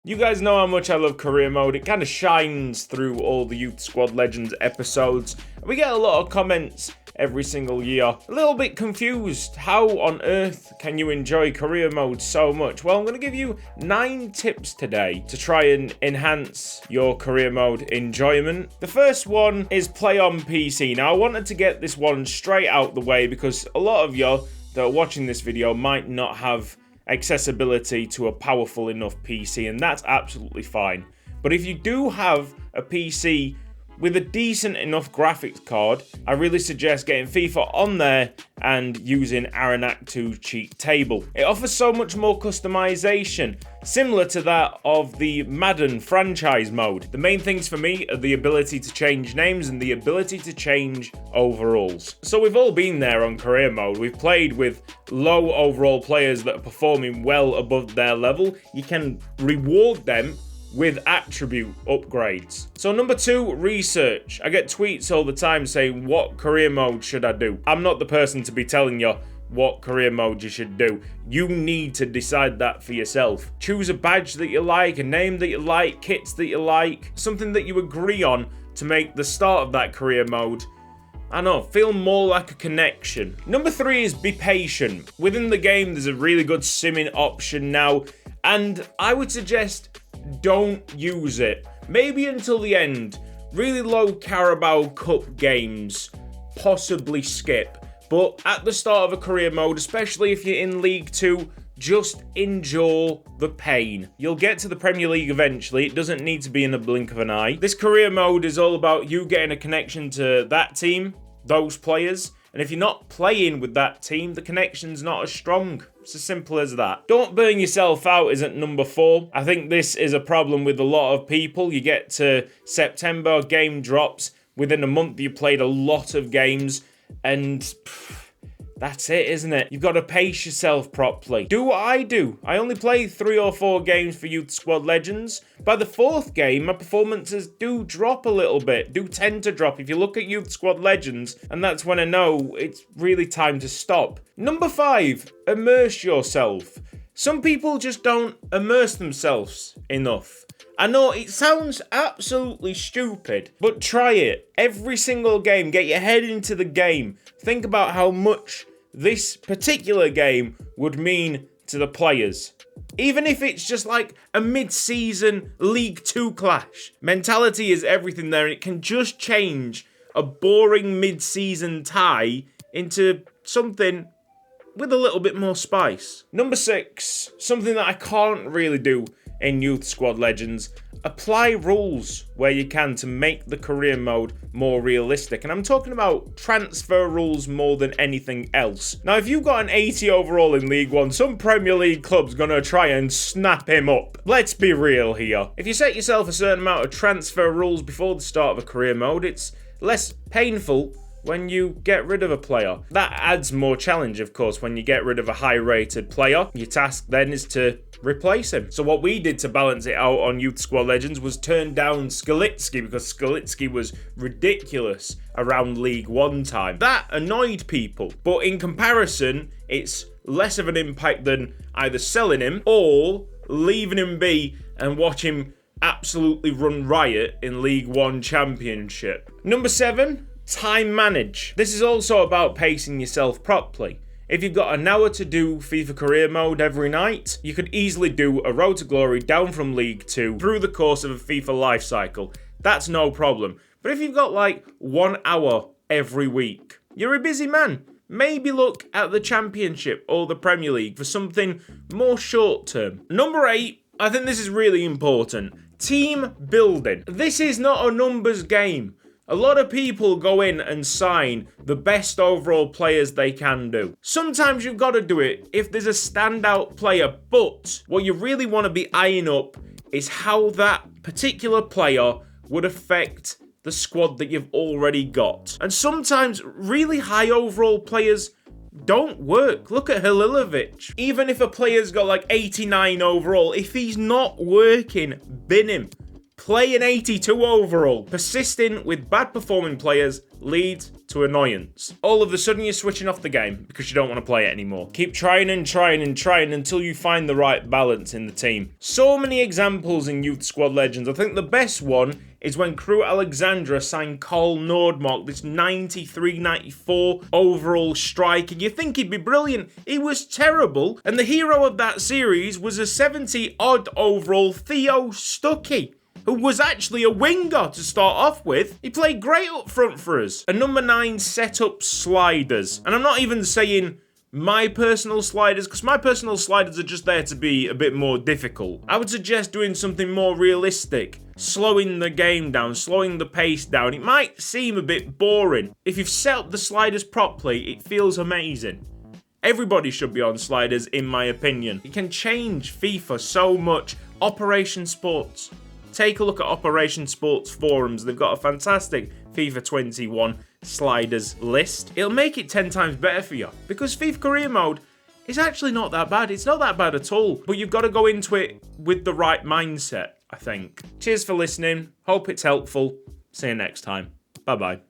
You guys know how much I love career mode. It kind of shines through all the Youth Squad Legends episodes. We get a lot of comments every single year. A little bit confused. How on earth can you enjoy career mode so much? Well, I'm going to give you 9 tips today to try and enhance your career mode enjoyment. The first one is play on PC. Now, I wanted to get this one straight out the way because a lot of you that are watching this video might not have accessibility to a powerful enough PC, and that's absolutely fine. But if you do have a PC with a decent enough graphics card, I really suggest getting FIFA on there and using Aranak 2 cheat table. It offers so much more customization, similar to that of the Madden franchise mode. The main things for me are the ability to change names and the ability to change overalls. So we've all been there on career mode. We've played with low overall players that are performing well above their level. You can reward them with attribute upgrades. So number 2, research. I get tweets all the time saying, what career mode should I do? I'm not the person to be telling you what career mode you should do. You need to decide that for yourself. Choose a badge that you like, a name that you like, kits that you like, something that you agree on to make the start of that career mode, I know, feel more like a connection. Number 3 is be patient. Within the game, there's a really good simming option now, and I would suggest don't use it. Maybe until the end. Really low Carabao Cup games, possibly skip. But at the start of a career mode, especially if you're in League 2, just endure the pain. You'll get to the Premier League eventually. It doesn't need to be in the blink of an eye. This career mode is all about you getting a connection to that team, those players. And if you're not playing with that team, the connection's not as strong. It's as simple as that. Don't burn yourself out is at number 4. I think this is a problem with a lot of people. You get to September, game drops. Within a month, you played a lot of games. And that's it, isn't it? You've got to pace yourself properly. Do what I do. I only play 3 or 4 games for Youth Squad Legends. By the 4th game, my performances do drop a little bit, do tend to drop if you look at Youth Squad Legends, and that's when I know it's really time to stop. Number 5, immerse yourself. Some people just don't immerse themselves enough. I know it sounds absolutely stupid, but try it. Every single game, get your head into the game. Think about how much this particular game would mean to the players. Even if it's just like a mid-season League 2 clash. Mentality is everything there, and it can just change a boring mid-season tie into something with a little bit more spice. Number 6, something that I can't really do in Youth Squad Legends. Apply rules where you can to make the career mode more realistic. And I'm talking about transfer rules more than anything else. Now, if you've got an 80 overall in League 1, some Premier League club's gonna try and snap him up. Let's be real here. If you set yourself a certain amount of transfer rules before the start of a career mode, it's less painful when you get rid of a player. That adds more challenge, of course, when you get rid of a high-rated player. Your task then is to replace him. So what we did to balance it out on Youth Squad Legends was turn down Skalitsky because Skalitsky was ridiculous around League 1 time. That annoyed people, but in comparison, it's less of an impact than either selling him or leaving him be and watch him absolutely run riot in League 1 Championship. Number 7, time manage. This is also about pacing yourself properly. If you've got an hour to do FIFA career mode every night, you could easily do a Road to Glory down from League 2 through the course of a FIFA life cycle. That's no problem. But if you've got like 1 hour every week, you're a busy man. Maybe look at the Championship or the Premier League for something more short term. Number 8, I think this is really important. Team building. This is not a numbers game. A lot of people go in and sign the best overall players they can do. Sometimes you've got to do it if there's a standout player, but what you really want to be eyeing up is how that particular player would affect the squad that you've already got. And sometimes really high overall players don't work. Look at Halilovic. Even if a player's got like 89 overall, if he's not working, bin him. Play an 82 overall. Persisting with bad performing players leads to annoyance. All of a sudden you're switching off the game because you don't want to play it anymore. Keep trying and trying and trying until you find the right balance in the team. So many examples in Youth Squad Legends. I think the best one is when Crew Alexandra signed Cole Nordmark, this 93-94 overall striker. You think he'd be brilliant. He was terrible. And the hero of that series was a 70-odd overall Theo Stuckey, who was actually a winger to start off with. He played great up front for us. A number 9 set up sliders. And I'm not even saying my personal sliders, because my personal sliders are just there to be a bit more difficult. I would suggest doing something more realistic. Slowing the game down, slowing the pace down. It might seem a bit boring. If you've set up the sliders properly, it feels amazing. Everybody should be on sliders, in my opinion. It can change FIFA so much. Operation Sports. Take a look at Operation Sports forums. They've got a fantastic FIFA 21 sliders list. It'll make it 10 times better for you, because FIFA Career Mode is actually not that bad. It's not that bad at all, but you've got to go into it with the right mindset, I think. Cheers for listening. Hope it's helpful. See you next time. Bye-bye.